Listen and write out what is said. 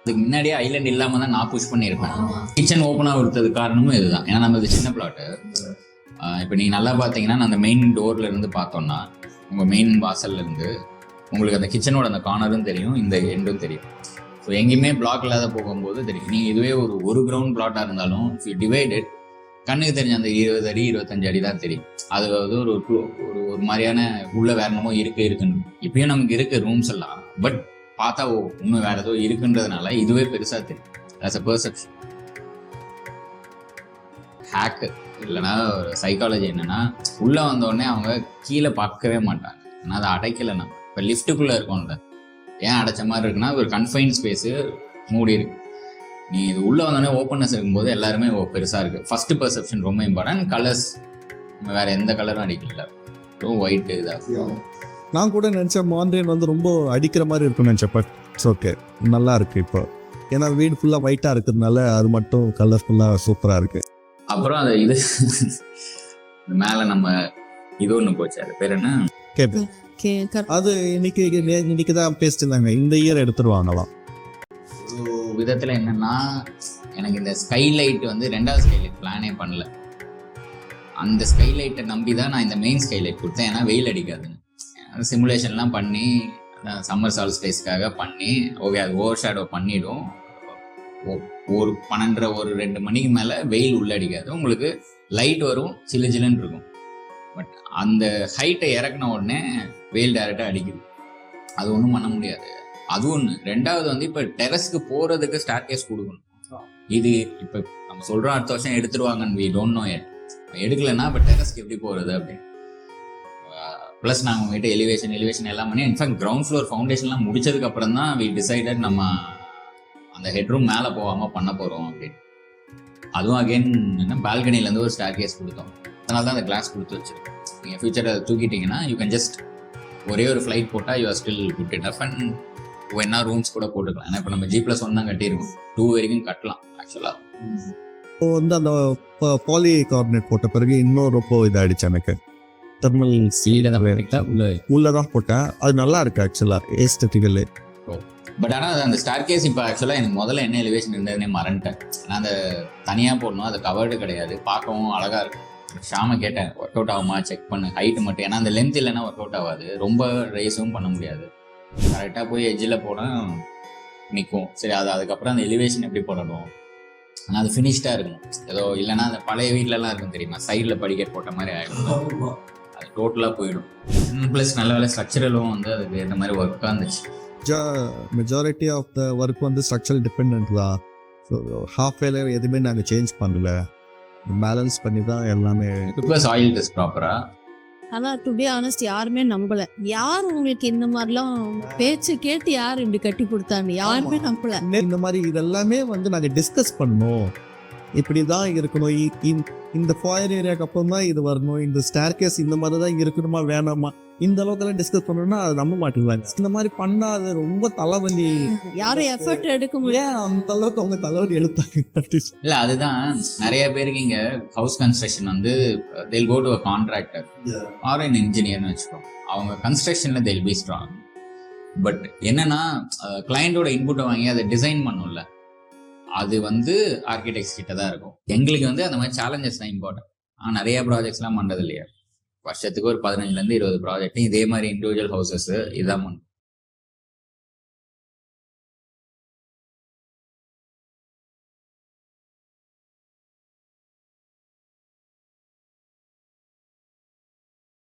அதுக்கு முன்னாடியே ஐலண்ட் இல்லாமல் தான் நான் புஷ் பண்ணியிருப்பேன். கிச்சன் ஓப்பனாக கொடுத்தது காரணமும் இதுதான். ஏன்னா நம்ம சின்ன பிளாட்டு. இப்போ நீங்கள் நல்லா பார்த்தீங்கன்னா அந்த மெயின் டோர்ல இருந்து பார்த்தோம்னா உங்கள் மெயின் வாசல்ல இருந்து உங்களுக்கு அந்த கிச்சனோட அந்த கார்னரும் தெரியும், இந்த எண்டும் தெரியும். ஸோ எங்கேயுமே பிளாக் இல்லாத போகும்போது தெரியும். நீங்கள் இதுவே ஒரு கிரவுண்ட் பிளாட்டாக இருந்தாலும் டிவைடட் கண்ணுக்கு தெரிஞ்ச அந்த 20 அடி 25 அடி தான் தெரியும். அது வந்து ஒரு மாதிரியான உள்ள வேற என்னமோ இருக்குன்னு இப்பயும் நமக்கு இருக்கு ரூம்ஸ் எல்லாம். பட் பார்த்தா இன்னும் வேற ஏதோ இருக்குன்றதுனால இதுவே பெருசா தெரியும். As a perception. ஹேக்கு இல்லைன்னா ஒரு சைக்காலஜி என்னன்னா, உள்ள வந்தோடனே அவங்க கீழே பார்க்கவே மாட்டாங்க. ஏன்னா அதை அடைக்கலைன்னா இப்போ லிஃப்ட்டுக்குள்ள இருக்கும்ல, ஏன் அடைச்ச மாதிரி இருக்குன்னா ஒரு கன்ஃபைன் ஸ்பேஸு மூடி இருக்கு. நீ இது உள்ள வந்தோடனே ஓப்பன்னஸ் இருக்கும்போது எல்லாருமே பெருசா இருக்கு. ஃபர்ஸ்ட் பெர்செப்ஷன் ரொம்ப இம்பார்ட்டன்ட். கலர்ஸ் வேற எந்த கலரும் அடிக்கல, ஒயிட் இதாக. நான் கூட நினச்சேன் மாண்டேன் வந்து ரொம்ப அடிக்கிற மாதிரி இருக்குன்னு நினச்சேன். பட் இட்ஸ் ஓகே, நல்லா இருக்கு இப்போ. ஏன்னா வீடு ஃபுல்லாக ஒயிட்டாக இருக்கிறதுனால அது மட்டும் கலர்ஃபுல்லாக சூப்பராக இருக்கு. அப்புறம் அது இது மேலே நம்ம இது ஒன்று போச்சு, அது பேர் என்ன அது இன்னைக்கு தான் பேசிட்டு இந்த இயர் எடுத்துருவாங்களாம். விதத்தில் என்னன்னா, எனக்கு இந்த ஸ்கைலைட் வந்து 2வது ஸ்கைலைட் பிளானே பண்ணல. அந்த ஸ்கைலைட்டை நம்பி தான் நான் இந்த மெயின் ஸ்கைலைட் கொடுத்தேன். ஏன்னா வெயில் அடிக்காதுன்னு சிமுலேஷன்லாம் பண்ணி சம்மர் சால்ஸ்டைஸ்க்காக பண்ணி ஓகே அது ஓவர் ஷேடோ பண்ணிடும். ஒரு 12 ஒரு 2 மணிக்கு மேலே வெயில் உள்ள அடிக்காது, உங்களுக்கு லைட் வரும், சில்லுன்னு இருக்கும். பட் அந்த ஹைட்டை இறக்குன உடனே வெயில் டைரெக்டாக அடிக்குது. அது ஒன்றும் பண்ண முடியாது. அது ஒன்று. 2வது வந்து இப்போ டெரஸ்க்கு போகிறதுக்கு ஸ்டார்கேஸ் கொடுக்கணும். இது இப்போ நம்ம சொல்கிறோம் அடுத்த வருஷம் எடுத்துருவாங்கன்னு வி டோன்ட் நோ எட். எடுக்கலைன்னா இப்போ டெரஸ்க்கு எப்படி போகிறது அப்படின்னு. ப்ளஸ் நாங்கள் உங்ககிட்ட எலிவேஷன் எல்லாம் பண்ணி இன்ஃபேக்ட் கிரவுண்ட் ஃப்ளோர் ஃபவுண்டேஷன்லாம் முடிச்சதுக்கு அப்புறம் தான் வி டிசைடட் நம்ம அந்த ஹெட்ரூம் மேலே போகாமல் பண்ண போகிறோம் அப்படின்னு. அதுவும் அகெயின் என்ன பால்கனிலேருந்து ஒரு ஸ்டார்கேஸ் கொடுத்தோம். அதனால தான் அந்த கிளாஸ் கொடுத்து வச்சிருக்கோம். நீங்கள் ஃபியூச்சரை அதை தூக்கிட்டீங்கன்னா யூ கேன் ஜஸ்ட் ஒரே ஒரு ஃப்ளைட் போட்டால் you are still good enough and வேணா ரூம்ஸ் கூட போட்டுக்கலாம். ஏன்னா இப்போ நம்ம G+1 தான் கட்டியிருக்கோம், 2 வரைக்கும் கட்டலாம் ஆக்சுவலாக. இப்போ வந்து அந்த பாலி கார்பனேட் போட்ட பிறகு இன்னும் ரொம்ப இதாகிடுச்சு எனக்கு. தெர்மல் உள்ளதான் போட்டேன். அது நல்லா இருக்கு ஆக்சுவலாக ஏஸ்தட்டிக்கல். பட் ஆனால் அந்த ஸ்டார்கேஸ் இப்போ ஆக்சுவலாக எனக்கு முதல்ல என்ன எலிவேஷன் இருந்ததுன்னே மறந்துட்டேன். ஏன்னா அந்த தனியாக போடணும், அது கவர்டு கிடையாது, பார்க்கவும் அழகாக இருக்கும். ஷாமை கேட்டேன் ஒர்க் அவுட் ஆகுமா செக் பண்ணு, ஹைட்டு மட்டும். ஏன்னா அந்த லென்த் இல்லைன்னா ஒர்க் அவுட் ஆகாது, ரொம்ப ரேஸும் பண்ண முடியாது. கரெக்டாக போய் எட்ஜில் போனால் நிற்கும். சரி, அதுக்கப்புறம் அந்த எலிவேஷன் எப்படி போடணும், ஆனால் அது ஃபினிஷ்டாக இருக்கும். ஏதோ இல்லைன்னா அந்த பழைய வீட்டிலலாம் இருக்கும் தெரியுமா, சைடில் படிக்கட் போட்ட மாதிரி ஆகிடும், அது டோட்டலாக போயிடும். ப்ளஸ் நல்ல வேலை ஸ்ட்ரக்சரலும் வந்து அதுக்கு ஏற்ற மாதிரி ஒர்க்காக இருந்துச்சு. மெஜாரிட்டி ஆஃப் த ஒர்க் வந்து ஸ்ட்ரக்சரல் டிபெண்ட் தான். ஸோ ஹாஃப் வேலை எதுவுமே நாங்கள் சேஞ்ச் பண்ணல, பேலன்ஸ் பண்ணி தான் எல்லாமே. ப்ளஸ் ஆயில் டெஸ்ட் ப்ராப்பராக. ஆனால் டு பி ஆனஸ்ட் யாருமே நம்பலை. யார் உங்களுக்கு இந்த மாதிரிலாம் பேச்சு கேட்டு யார் இப்படி கட்டி கொடுத்தாங்க, யாருமே நம்பலை. இந்த மாதிரி இதெல்லாமே வந்து நாங்கள் டிஸ்கஸ் பண்ணோம், இப்படி தான் இருக்கணும், இந்த ஃபாயர் ஏரியாவுக்கு அப்புறம் தான் இது வரணும், இந்த ஸ்டேர்கேஸ் இந்த மாதிரி தான் இருக்கணுமா வேணாமா, இந்த அளவுக்குலாம் டிஸ்கஸ் பண்ணணும்னா அது நம்ப மாட்டேங்கிறாங்க. இந்த மாதிரி பண்ணால் அது ரொம்ப தலைவலி, யாரும் எஃபர்ட் எடுக்க முடியாது. அந்த அளவுக்கு அவங்க தலைவலி எழுத்தாங்க. இல்லை அதுதான் நிறைய பேருக்கு இங்கே ஹவுஸ் கன்ஸ்ட்ரக்ஷன் வந்து they'll go to a contractor or an engineerனு வச்சுக்கோங்க. அவங்க கன்ஸ்ட்ரக்ஷனில் they'll be strong. பட் என்னன்னா கிளையண்டோட இன்புட்டை வாங்கி அதை டிசைன் பண்ணும்ல, அது வந்து ஆர்கிடெக்ட்ஸ் கிட்ட தான் இருக்கும். எங்களுக்கு வந்து அந்த மாதிரி சேலஞ்சஸ் தான் இம்பார்ட்டன்ட். ஆனால் நிறைய ப்ராஜெக்ட்ஸ்லாம் பண்ணுறது இல்லையா, வருஷத்துக்கு ஒரு 15 to 20 ப்ராஜெக்ட் இதே மாதிரி இண்டிவிஜுவல் ஹவுசஸ் இதான் பண்ணும்.